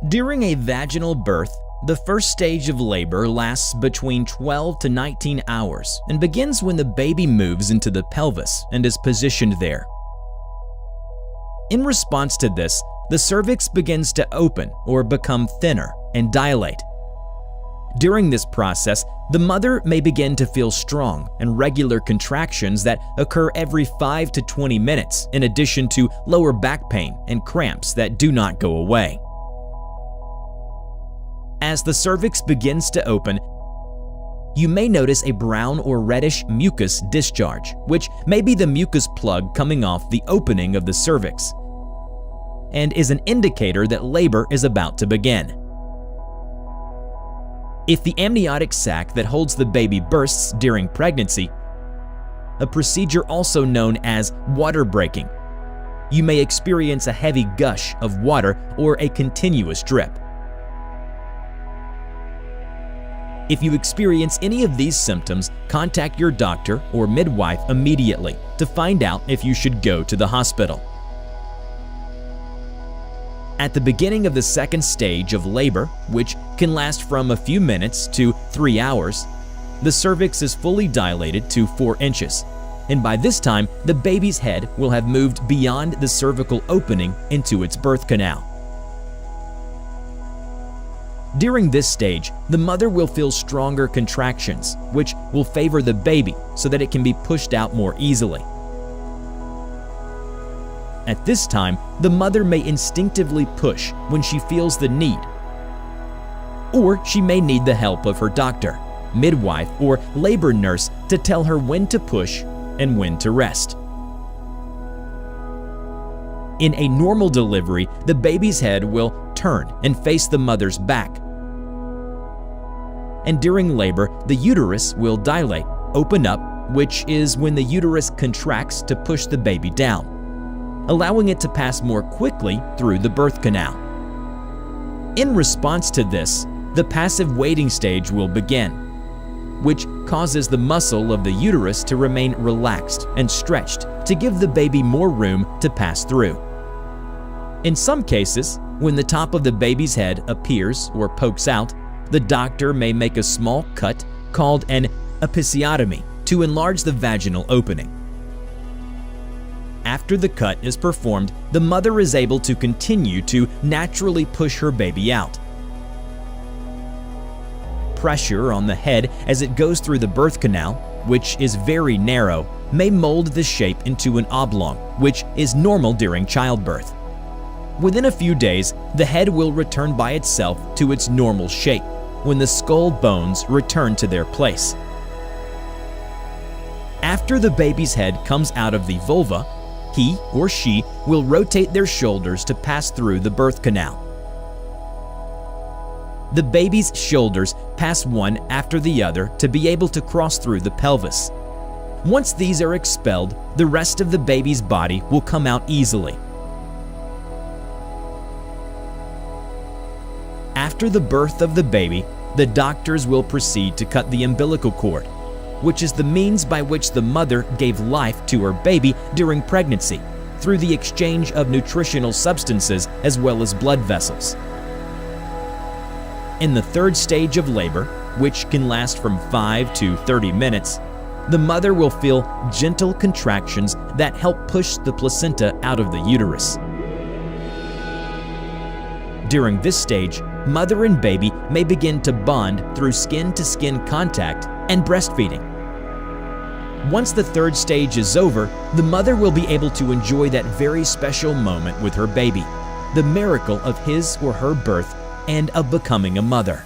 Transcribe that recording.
During a vaginal birth, the first stage of labor lasts between 12 to 19 hours and begins when the baby moves into the pelvis and is positioned there. In response to this, the cervix begins to open or become thinner and dilate. During this process, the mother may begin to feel strong and regular contractions that occur every 5 to 20 minutes, in addition to lower back pain and cramps that do not go away. As the cervix begins to open, you may notice a brown or reddish mucus discharge, which may be the mucus plug coming off the opening of the cervix, and is an indicator that labor is about to begin. If the amniotic sac that holds the baby bursts during pregnancy, a procedure also known as water breaking, you may experience a heavy gush of water or a continuous drip. If you experience any of these symptoms, contact your doctor or midwife immediately to find out if you should go to the hospital. At the beginning of the second stage of labor, which can last from a few minutes to 3 hours, the cervix is fully dilated to 4 inches, and by this time, the baby's head will have moved beyond the cervical opening into its birth canal. During this stage, the mother will feel stronger contractions, which will favor the baby so that it can be pushed out more easily. At this time, the mother may instinctively push when she feels the need, or she may need the help of her doctor, midwife, or labor nurse to tell her when to push and when to rest. In a normal delivery, the baby's head will turn and face the mother's back. And during labor, the uterus will dilate, open up, which is when the uterus contracts to push the baby down, allowing it to pass more quickly through the birth canal. In response to this, the passive waiting stage will begin, which causes the muscle of the uterus to remain relaxed and stretched to give the baby more room to pass through. In some cases, when the top of the baby's head appears or pokes out, the doctor may make a small cut called an episiotomy to enlarge the vaginal opening. After the cut is performed, the mother is able to continue to naturally push her baby out. Pressure on the head as it goes through the birth canal, which is very narrow, may mold the shape into an oblong, which is normal during childbirth. Within a few days, the head will return by itself to its normal shape when the skull bones return to their place. After the baby's head comes out of the vulva, he or she will rotate their shoulders to pass through the birth canal. The baby's shoulders pass one after the other to be able to cross through the pelvis. Once these are expelled, the rest of the baby's body will come out easily. After the birth of the baby, the doctors will proceed to cut the umbilical cord, which is the means by which the mother gave life to her baby during pregnancy, through the exchange of nutritional substances as well as blood vessels. In the third stage of labor, which can last from 5 to 30 minutes, the mother will feel gentle contractions that help push the placenta out of the uterus. During this stage, mother and baby may begin to bond through skin-to-skin contact and breastfeeding. Once the third stage is over, the mother will be able to enjoy that very special moment with her baby, the miracle of his or her birth and of becoming a mother.